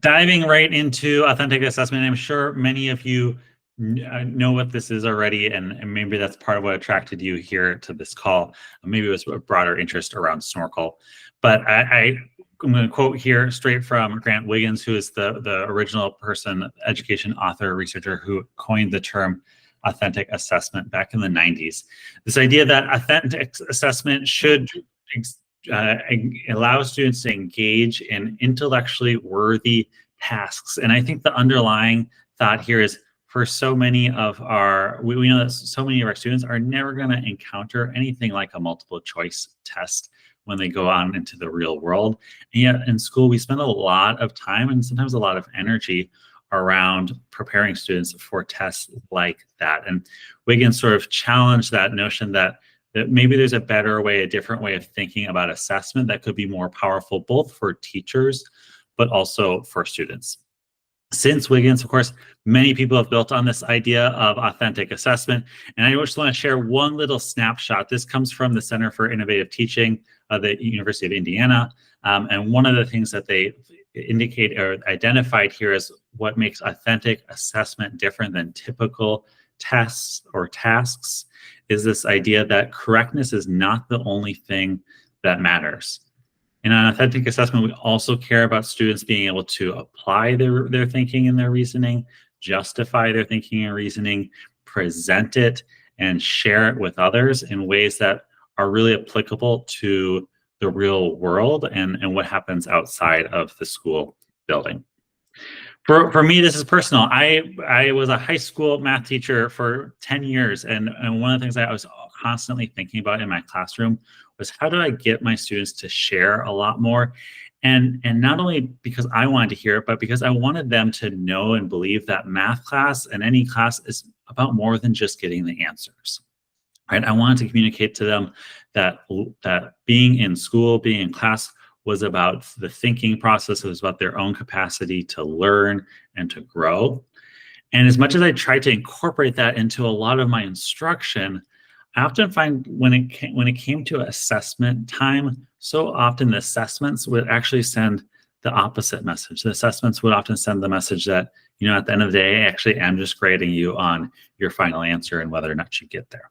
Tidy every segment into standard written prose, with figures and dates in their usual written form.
Diving right into authentic assessment, I'm sure many of you know what this is already, and maybe that's part of what attracted you here to this call. Maybe it was a broader interest around Snorkl. But I'm going to quote here straight from Grant Wiggins, who is the original person, education author, researcher who coined the term authentic assessment back in the 90s. This idea that authentic assessment should allow students to engage in intellectually worthy tasks. And I think the underlying thought here is for so many of we know that so many of our students are never going to encounter anything like a multiple choice test when they go on into the real world. And yet in school, we spend a lot of time and sometimes a lot of energy around preparing students for tests like that. And Wiggins sort of challenged that notion that maybe there's a better way, a different way of thinking about assessment that could be more powerful, both for teachers, but also for students. Since Wiggins, of course, many people have built on this idea of authentic assessment. And I just want to share one little snapshot. This comes from the Center for Innovative Teaching of the University of Indiana. And one of the things that they indicate or identified here is what makes authentic assessment different than typical tests or tasks is this idea that correctness is not the only thing that matters. In an authentic assessment, we also care about students being able to apply their thinking and their reasoning, justify their thinking and reasoning, present it, and share it with others in ways that are really applicable to the real world and what happens outside of the school building. For me, this is personal. I was a high school math teacher for 10 years, and one of the things I was constantly thinking about in my classroom was how do I get my students to share a lot more? And not only because I wanted to hear it, but because I wanted them to know and believe that math class and any class is about more than just getting the answers. Right? I wanted to communicate to them that being in school, being in class was about the thinking process. It was about their own capacity to learn and to grow. And as much as I tried to incorporate that into a lot of my instruction, I often find when it came to assessment time, so often the assessments would actually send the opposite message. The assessments would often send the message that, at the end of the day, actually, I'm just grading you on your final answer and whether or not you get there.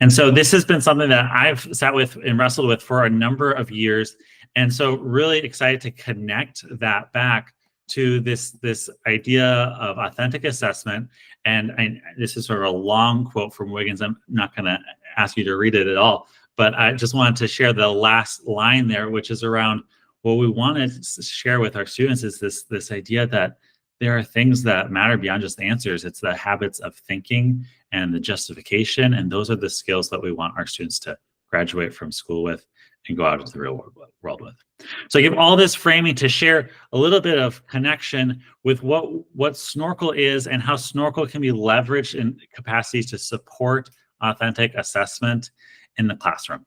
And so this has been something that I've sat with and wrestled with for a number of years. And so really excited to connect that back to this idea of authentic assessment. And this is sort of a long quote from Wiggins. I'm not going to ask you to read it at all, but I just wanted to share the last line there, which is around what we want to share with our students is this idea that there are things that matter beyond just the answers. It's the habits of thinking and the justification. And those are the skills that we want our students to graduate from school with and go out into the real world with. So I give all this framing to share a little bit of connection with what Snorkl is and how Snorkl can be leveraged in capacities to support authentic assessment in the classroom.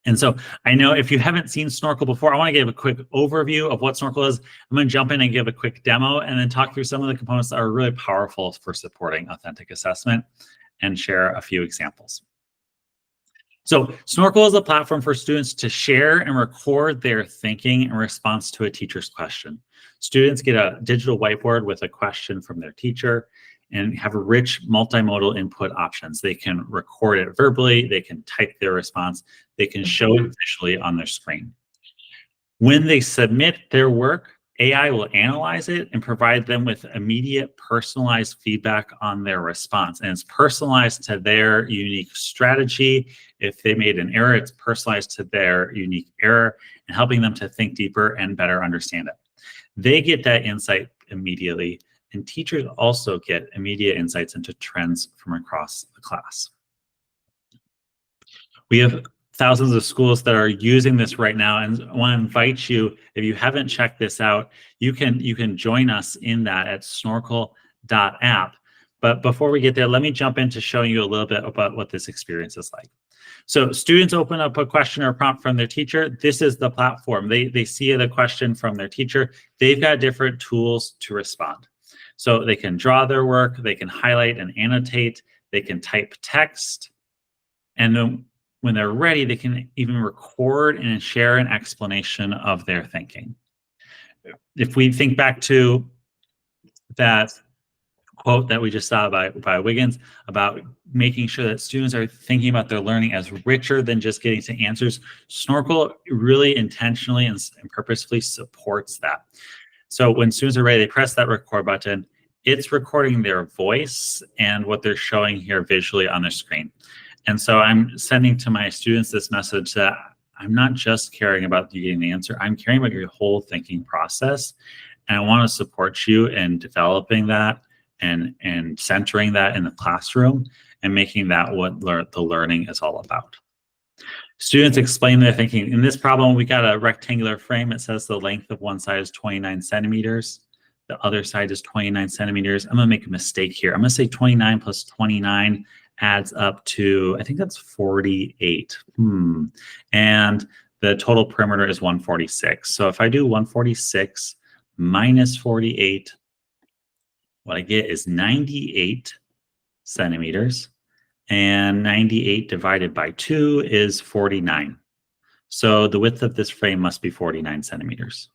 And so I know if you haven't seen Snorkl before, I want to give a quick overview of what Snorkl is. I'm going to jump in and give a quick demo and then talk through some of the components that are really powerful for supporting authentic assessment and share a few examples. So Snorkl is a platform for students to share and record their thinking in response to a teacher's question. Students get a digital whiteboard with a question from their teacher and have rich multimodal input options. They can record it verbally, they can type their response, they can show it visually on their screen. When they submit their work, AI will analyze it and provide them with immediate personalized feedback on their response. And it's personalized to their unique strategy. If they made an error, it's personalized to their unique error and helping them to think deeper and better understand it. They get that insight immediately, and teachers also get immediate insights into trends from across the class. We have thousands of schools that are using this right now, and I want to invite you, if you haven't checked this out, you can join us in that at snorkl.app. But before we get there, let me jump into showing you a little bit about what this experience is like. So students open up a question or prompt from their teacher. This is the platform. They see the question from their teacher. They've got different tools to respond. So they can draw their work, they can highlight and annotate, they can type text, and then when they're ready, they can even record and share an explanation of their thinking. if we think back to that quote that we just saw by Wiggins about making sure that students are thinking about their learning as richer than just getting to answers, Snorkl really intentionally and purposefully supports that. So when students are ready, they press that record button. It's recording their voice and what they're showing here visually on their screen. And so I'm sending to my students this message that I'm not just caring about you getting the answer, I'm caring about your whole thinking process. And I want to support you in developing that and centering that in the classroom and making that what the learning is all about. Students explain their thinking. In this problem, we got a rectangular frame. It says the length of one side is 29 centimeters. The other side is 29 centimeters. I'm going to make a mistake here. I'm going to say 29 plus 29 adds up to, I think that's 48. And the total perimeter is 146. So if I do 146 minus 48, what I get is 98 centimeters. And 98 divided by 2 is 49. So the width of this frame must be 49 centimeters.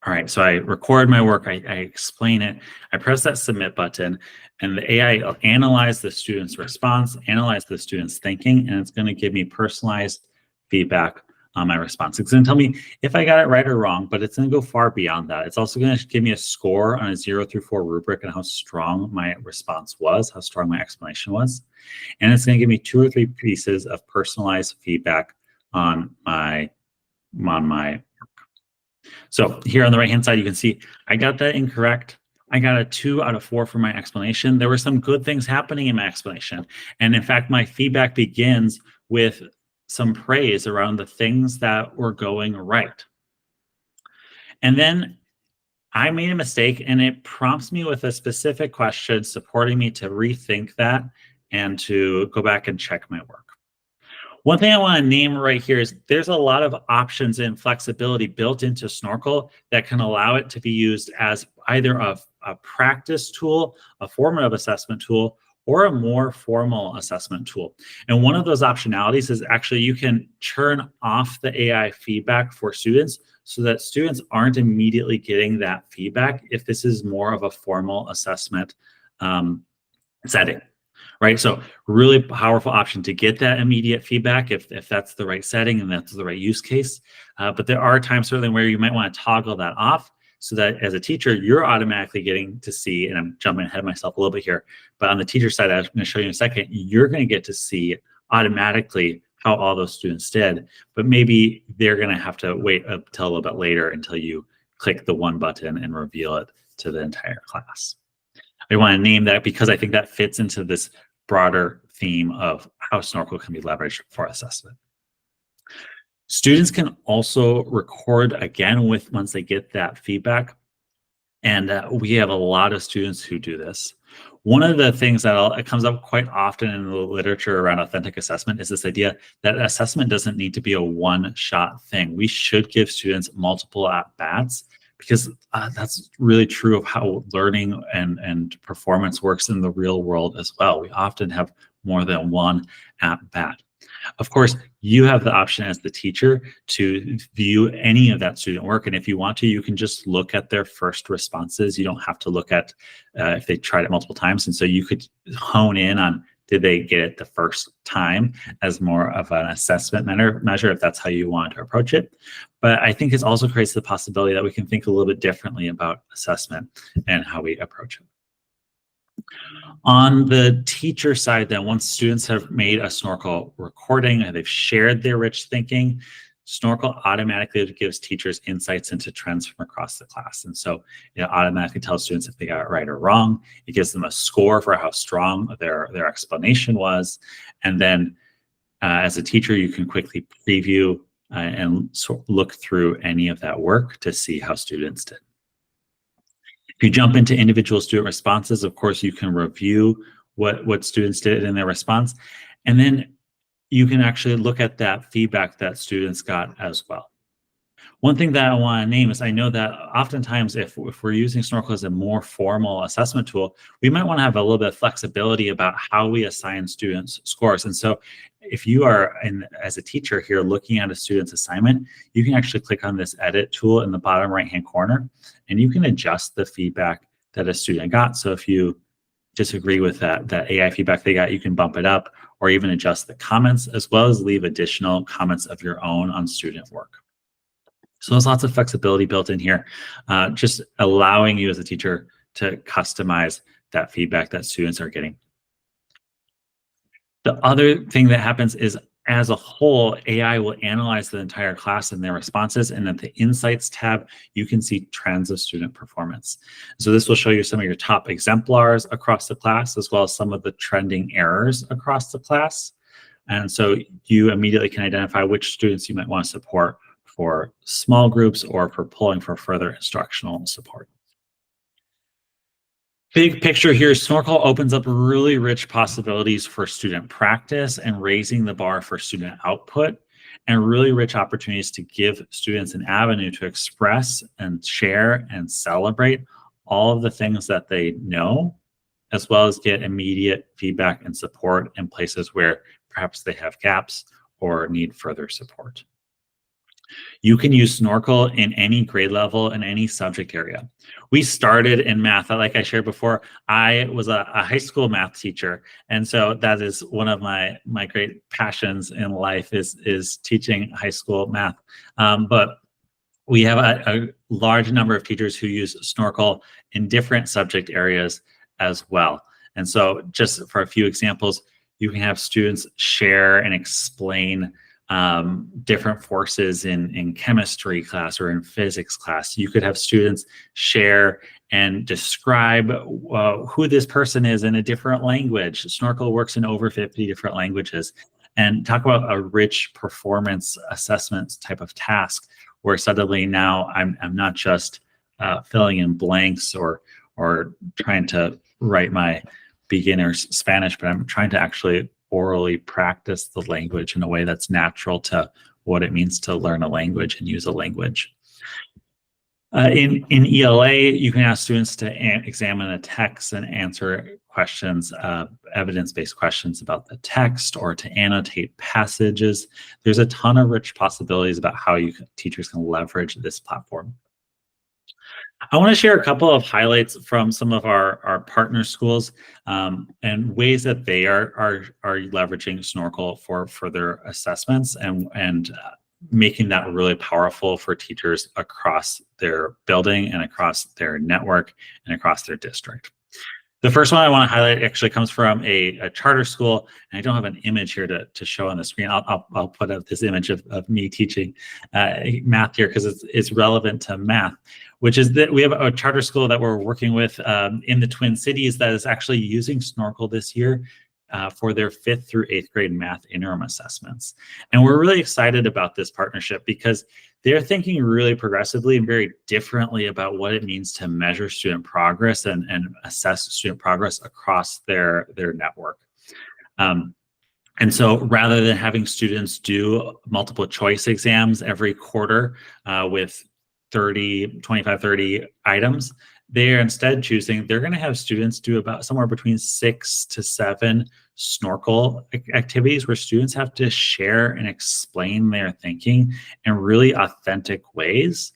All right, so I record my work, I explain it, I press that submit button, and the AI will analyze the student's response, analyze the student's thinking, and it's going to give me personalized feedback on my response. It's going to tell me if I got it right or wrong, but it's going to go far beyond that. It's also going to give me a score on a 0 through 4 rubric and how strong my response was, how strong my explanation was. And it's going to give me 2 or 3 pieces of personalized feedback on my work. So here on the right-hand side, you can see I got that incorrect. I got a 2 out of 4 for my explanation. There were some good things happening in my explanation. And in fact, my feedback begins with some praise around the things that were going right. And then I made a mistake, and it prompts me with a specific question supporting me to rethink that and to go back and check my work. One thing I want to name right here is there's a lot of options and flexibility built into Snorkl that can allow it to be used as either a practice tool, a formative assessment tool, or a more formal assessment tool. And one of those optionalities is actually you can turn off the AI feedback for students so that students aren't immediately getting that feedback if this is more of a formal assessment setting. Right, so really powerful option to get that immediate feedback if that's the right setting and that's the right use case. But there are times certainly where you might want to toggle that off so that as a teacher, you're automatically getting to see, and I'm jumping ahead of myself a little bit here, but on the teacher side, I'm going to show you in a second, you're going to get to see automatically how all those students did, but maybe they're going to have to wait until a little bit later until you click the one button and reveal it to the entire class. I want to name that because I think that fits into this broader theme of how Snorkl can be leveraged for assessment. Students can also record again once they get that feedback. And we have a lot of students who do this. One of the things that comes up quite often in the literature around authentic assessment is this idea that assessment doesn't need to be a one-shot thing. We should give students multiple at-bats because that's really true of how learning and performance works in the real world as well. We often have more than one at-bat. Of course, you have the option as the teacher to view any of that student work. And if you want to, you can just look at their first responses. You don't have to look at if they tried it multiple times. And so you could hone in on, did they get it the first time as more of an assessment measure if that's how you want to approach it. But I think it also creates the possibility that we can think a little bit differently about assessment and how we approach it. On the teacher side, then, once students have made a Snorkl recording and they've shared their rich thinking, Snorkl automatically gives teachers insights into trends from across the class. And so it automatically tells students if they got it right or wrong. It gives them a score for how strong their explanation was. And then as a teacher, you can quickly preview and look through any of that work to see how students did. If you jump into individual student responses, of course, you can review what students did in their response. And then you can actually look at that feedback that students got as well. One thing that I want to name is I know that oftentimes if we're using Snorkel as a more formal assessment tool, we might want to have a little bit of flexibility about how we assign students scores. And so if you are, as a teacher here looking at a student's assignment, you can actually click on this edit tool in the bottom right-hand corner, and you can adjust the feedback that a student got. So if you disagree with that AI feedback they got, you can bump it up or even adjust the comments, as well as leave additional comments of your own on student work. So there's lots of flexibility built in here, just allowing you as a teacher to customize that feedback that students are getting. The other thing that happens is, as a whole, AI will analyze the entire class and their responses, and at the Insights tab, you can see trends of student performance. So this will show you some of your top exemplars across the class, as well as some of the trending errors across the class. And so you immediately can identify which students you might want to support for small groups or for pulling for further instructional support. Big picture here, Snorkel opens up really rich possibilities for student practice and raising the bar for student output, and really rich opportunities to give students an avenue to express and share and celebrate all of the things that they know, as well as get immediate feedback and support in places where perhaps they have gaps or need further support. You can use Snorkel in any grade level and any subject area. We started in math. Like I shared before, I was a high school math teacher. And so that is one of my great passions in life is teaching high school math. But we have a large number of teachers who use Snorkel in different subject areas as well. And so just for a few examples, you can have students share and explain different forces in chemistry class or in physics class. You could have students share and describe who this person is in a different language. Snorkel works in over 50 different languages, and talk about a rich performance assessment type of task where suddenly now I'm not just filling in blanks or trying to write my beginner's Spanish, but I'm trying to actually orally practice the language in a way that's natural to what it means to learn a language and use a language. In ELA, you can ask students to examine a text and answer questions, evidence-based questions about the text, or to annotate passages. There's a ton of rich possibilities about how teachers can leverage this platform. I want to share a couple of highlights from some of our partner schools and ways that they are leveraging Snorkel for further assessments and making that really powerful for teachers across their building and across their network and across their district. The first one I want to highlight actually comes from a charter school, and I don't have an image here to show on the screen. I'll put up this image of me teaching math here because it's relevant to math, which is that we have a charter school that we're working with in the Twin Cities that is actually using Snorkel this year for their 5th through 8th grade math interim assessments. And we're really excited about this partnership because they're thinking really progressively and very differently about what it means to measure student progress and assess student progress across their network. And so rather than having students do multiple choice exams every quarter with 25, 30 items, they're instead choosing, they're going to have students do about somewhere between 6 to 7 Snorkel activities where students have to share and explain their thinking in really authentic ways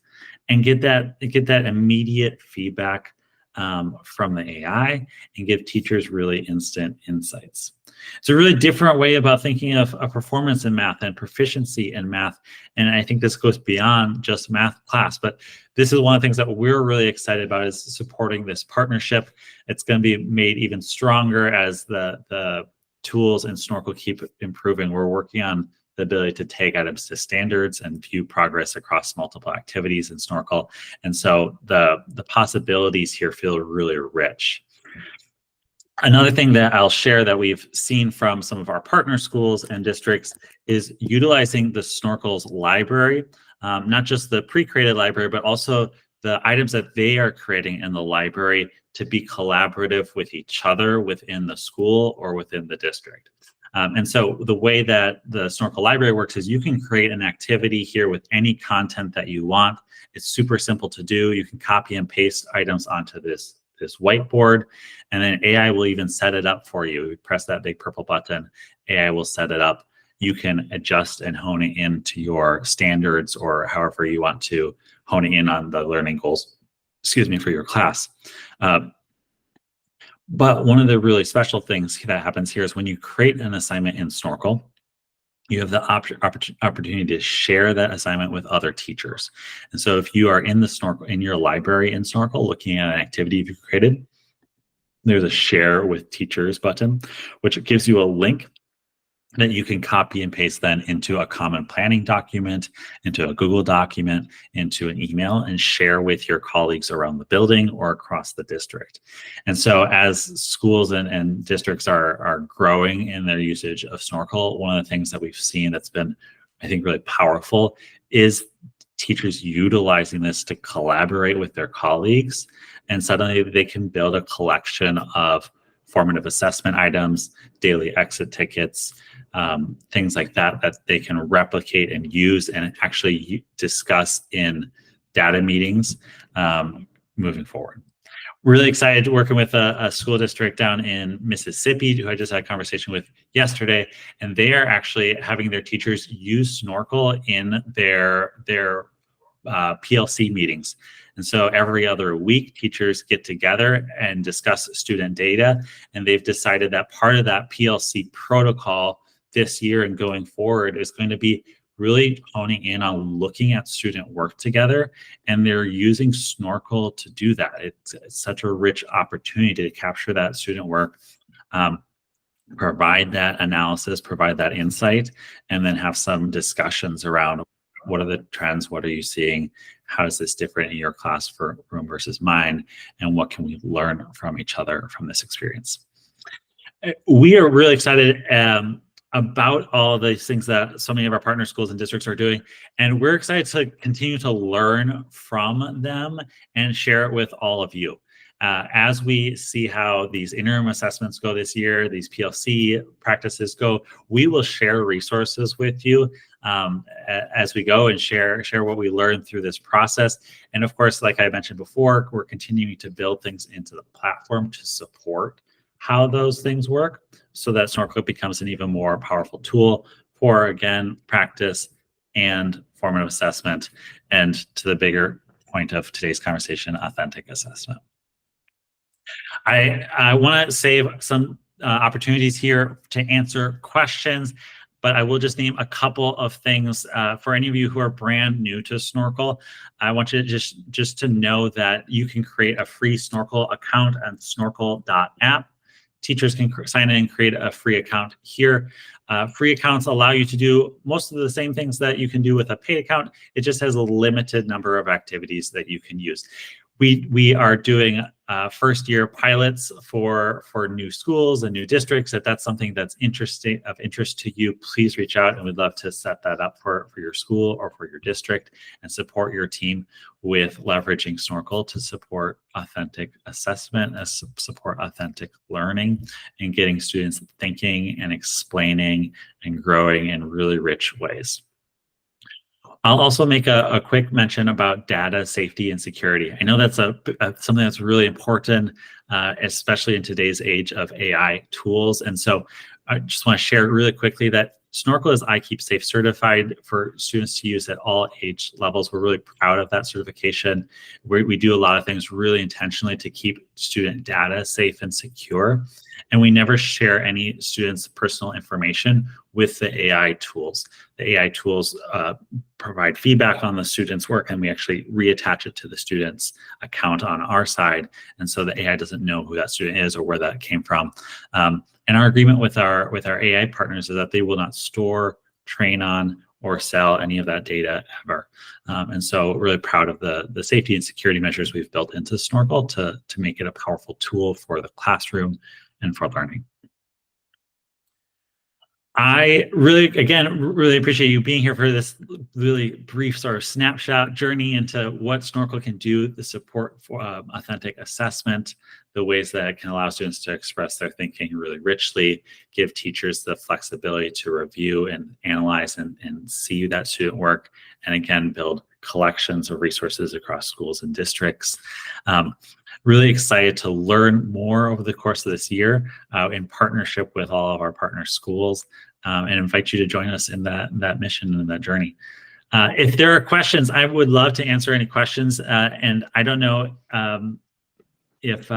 and get that immediate feedback from the AI and give teachers really instant insights. It's a really different way about thinking of a performance in math and proficiency in math. And I think this goes beyond just math class, but this is one of the things that we're really excited about is supporting this partnership. It's going to be made even stronger as the tools in Snorkel keep improving. We're working on the ability to tag items to standards and view progress across multiple activities in Snorkel. And so the possibilities here feel really rich. Another thing that I'll share that we've seen from some of our partner schools and districts is utilizing the Snorkel's library, not just the pre-created library, but also the items that they are creating in the library to be collaborative with each other within the school or within the district. And so the way that the Snorkl library works is you can create an activity here with any content that you want. It's super simple to do. You can copy and paste items onto this whiteboard, and then AI will even set it up for you. You press that big purple button, AI will set it up. You can adjust and hone it into your standards or however you want to hone it in on the learning goals, for your class. But one of the really special things that happens here is when you create an assignment in Snorkl, you have the opportunity to share that assignment with other teachers. And so if you are in the Snorkl, in your library in Snorkl, looking at an activity you've created, there's a share with teachers button, which gives you a link that you can copy and paste then into a common planning document, into a Google document, into an email, and share with your colleagues around the building or across the district. And so as schools and districts are growing in their usage of Snorkl, one of the things that we've seen that's been, I think, really powerful is teachers utilizing this to collaborate with their colleagues. And suddenly they can build a collection of formative assessment items, daily exit tickets, things like that they can replicate and use and actually discuss in data meetings moving forward. Really excited working with a school district down in Mississippi who I just had a conversation with yesterday, and they are actually having their teachers use Snorkl in their PLC meetings. And so every other week, teachers get together and discuss student data, and they've decided that part of that PLC protocol this year and going forward is going to be really honing in on looking at student work together, and they're using Snorkl to do that. It's such a rich opportunity to capture that student work, provide that analysis, provide that insight, and then have some discussions around what are the trends, what are you seeing, how is this different in your classroom versus mine, and what can we learn from each other from this experience. We are really excited about all these things that so many of our partner schools and districts are doing. And we're excited to continue to learn from them and share it with all of you. As we see how these interim assessments go this year, these PLC practices go, we will share resources with you as we go and share what we learned through this process. And of course, like I mentioned before, we're continuing to build things into the platform to support how those things work so that Snorkl becomes an even more powerful tool for, again, practice and formative assessment, and to the bigger point of today's conversation, authentic assessment. I want to save some opportunities here to answer questions, but I will just name a couple of things for any of you who are brand new to Snorkl. I want you to just to know that you can create a free Snorkl account on snorkl.app. Teachers can sign in and create a free account here. Free accounts allow you to do most of the same things that you can do with a paid account. It just has a limited number of activities that you can use. We are doing first year pilots for new schools and new districts. If that's something that's of interest to you, please reach out, and we'd love to set that up for your school or for your district and support your team with leveraging Snorkl to support authentic assessment, support authentic learning, and getting students thinking and explaining and growing in really rich ways. I'll also make a quick mention about data safety and security. I know that's something that's really important, especially in today's age of AI tools. And so I just want to share really quickly that Snorkl is iKeepSafe certified for students to use at all age levels. We're really proud of that certification. We do a lot of things really intentionally to keep student data safe and secure. And we never share any students' personal information with the AI tools. The AI tools provide feedback on the student's work, and we actually reattach it to the student's account on our side. And so the AI doesn't know who that student is or where that came from. And our agreement with our AI partners is that they will not store, train on, or sell any of that data ever. And so really proud of the safety and security measures we've built into Snorkl to make it a powerful tool for the classroom and for learning. I really, again, really appreciate you being here for this really brief sort of snapshot journey into what Snorkel can do, the support for authentic assessment, the ways that it can allow students to express their thinking really richly, give teachers the flexibility to review and analyze and see that student work, and again, build collections of resources across schools and districts. Really excited to learn more over the course of this year in partnership with all of our partner schools, and invite you to join us in that mission and that journey. If there are questions, I would love to answer any questions. And I don't know if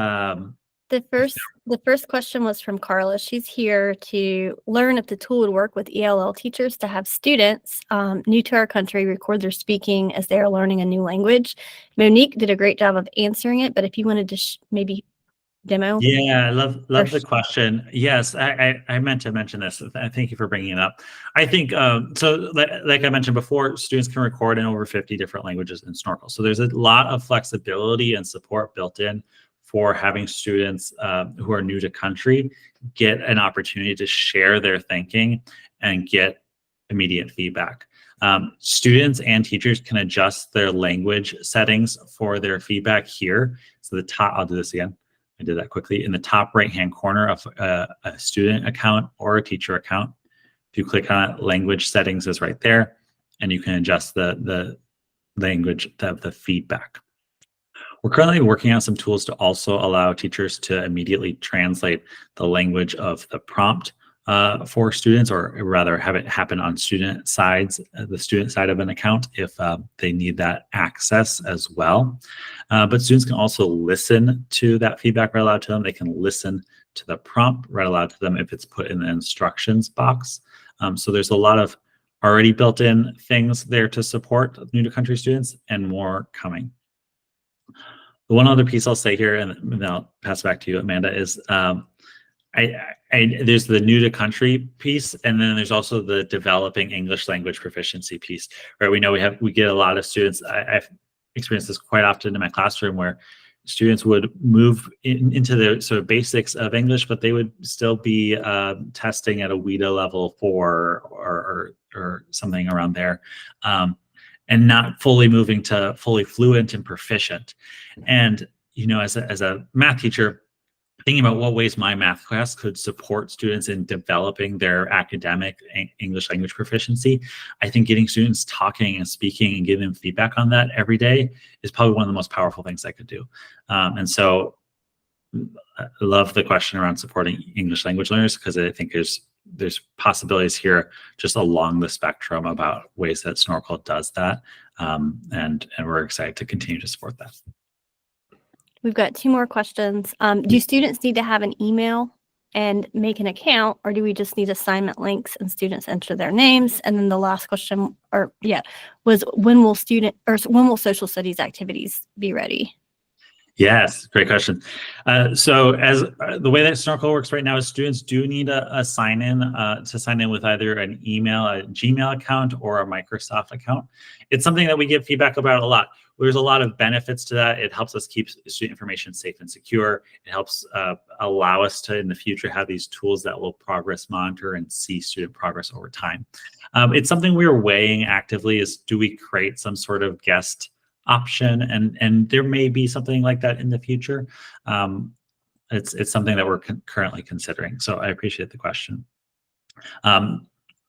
the first question was from Carla. She's here to learn if the tool would work with ELL teachers to have students new to our country record their speaking as they are learning a new language. Monique did a great job of answering it, but if you wanted to maybe demo. Yeah, I love the question. Yes, I meant to mention this. Thank you for bringing it up. I think, so like I mentioned before, students can record in over 50 different languages in Snorkel. So there's a lot of flexibility and support built in for having students who are new to country get an opportunity to share their thinking and get immediate feedback. Students and teachers can adjust their language settings for their feedback here. So the top, I'll do this again. I did that quickly. In the top right-hand corner of a student account or a teacher account, if you click on it, language settings is right there, and you can adjust the language of the feedback. We're currently working on some tools to also allow teachers to immediately translate the language of the prompt for students, or rather have it happen on student sides, the student side of an account, if they need that access as well. But students can also listen to that feedback right aloud to them. They can listen to the prompt right aloud to them if it's put in the instructions box. So there's a lot of already built-in things there to support new to country students, and more coming. The one other piece I'll say here, and then I'll pass back to you, Amanda, is there's the new to country piece, and then there's also the developing English language proficiency piece, right? We know we get a lot of students. I've experienced this quite often in my classroom, where students would move into the sort of basics of English, but they would still be testing at a WIDA level 4 or something around there, and not fully moving to fully fluent and proficient. And as a math teacher, thinking about what ways my math class could support students in developing their academic English language proficiency, I think getting students talking and speaking and giving them feedback on that every day is probably one of the most powerful things I could do. And so I love the question around supporting English language learners, because I think there's possibilities here just along the spectrum about ways that Snorkel does that. And we're excited to continue to support that. We've got 2 more questions. Do students need to have an email and make an account, or do we just need assignment links and students enter their names? And then the last question, was when will social studies activities be ready? Yes, great question. So as the way that Snorkel works right now is students do need a sign in to sign in with either an email, a Gmail account, or a Microsoft account. It's something that we give feedback about a lot. There's a lot of benefits to that. It helps us keep student information safe and secure. It helps allow us to, in the future, have these tools that will progress monitor and see student progress over time. It's something we're weighing actively, is do we create some sort of guest option, and there may be something like that in the future. It's something that we're currently considering. So I appreciate the question.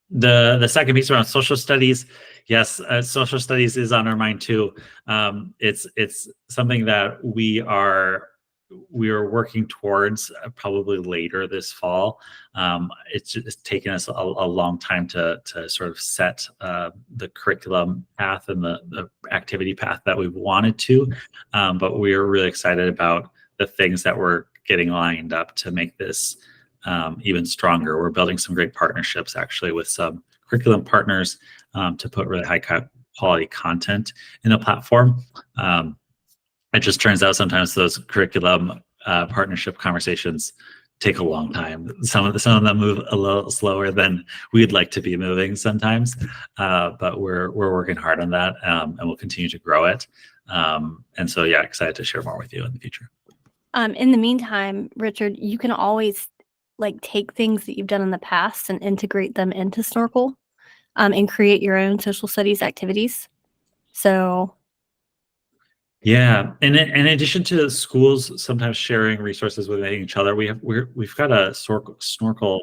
The second piece around social studies, yes, social studies is on our mind too. It's something that we are working towards probably later this fall. It's just taken us a long time to sort of set the curriculum path and the activity path that we've wanted to, but we are really excited about the things that we're getting lined up to make this even stronger. We're building some great partnerships actually with some curriculum partners to put really high quality content in the platform. It just turns out sometimes those curriculum partnership conversations take a long time. Some of them move a little slower than we'd like to be moving sometimes, but we're working hard on that, and we'll continue to grow it. And so, yeah, excited to share more with you in the future. In the meantime, Richard, you can always like take things that you've done in the past and integrate them into Snorkl, and create your own social studies activities. So Yeah, and in addition to schools sometimes sharing resources with each other, we've got a Snorkl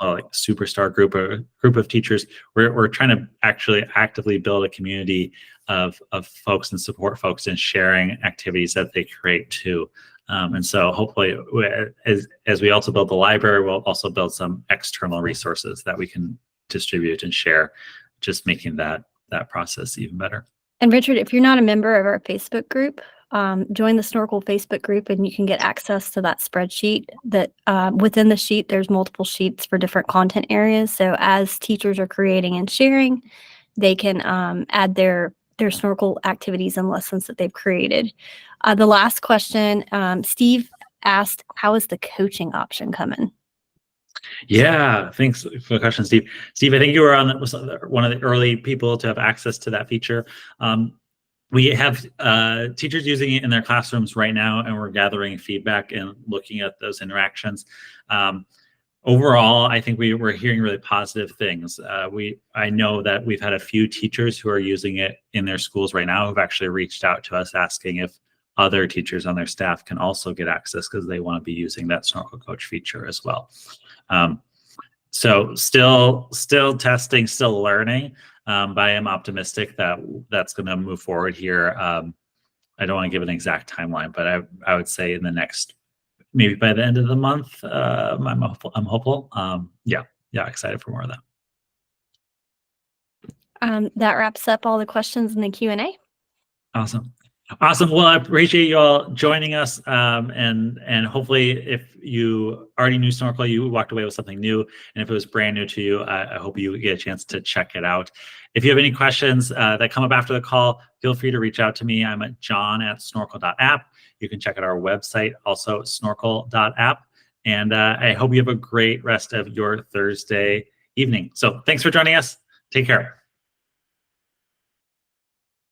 like superstar group, a group of teachers. We're trying to actually actively build a community of folks and support folks in sharing activities that they create too. And so hopefully, as we also build the library, we'll also build some external resources that we can distribute and share, just making that process even better. And Richard, if you're not a member of our Facebook group, join the Snorkl Facebook group and you can get access to that spreadsheet that within the sheet, there's multiple sheets for different content areas. So as teachers are creating and sharing, they can add their Snorkl activities and lessons that they've created. The last question, Steve asked, how is the coaching option coming? Yeah, thanks for the question, Steve. Steve, I think you were one of the early people to have access to that feature. We have teachers using it in their classrooms right now, and we're gathering feedback and looking at those interactions. Overall, I think we're hearing really positive things. I know that we've had a few teachers who are using it in their schools right now who've actually reached out to us asking if other teachers on their staff can also get access because they want to be using that Snorkl Coach feature as well. So still testing, still learning, but I am optimistic that that's going to move forward here. I don't want to give an exact timeline, but I would say in the next, maybe by the end of the month, I'm hopeful. Yeah, excited for more of that. That wraps up all the questions in the Q&A. Awesome. Well, I appreciate you all joining us, and hopefully, if you already knew Snorkl, you walked away with something new, and if it was brand new to you, I hope you get a chance to check it out. If you have any questions that come up after the call, feel free to reach out to me. I'm at john@snorkl.app. You can check out our website, also snorkl.app, and I hope you have a great rest of your Thursday evening. So thanks for joining us. Take care.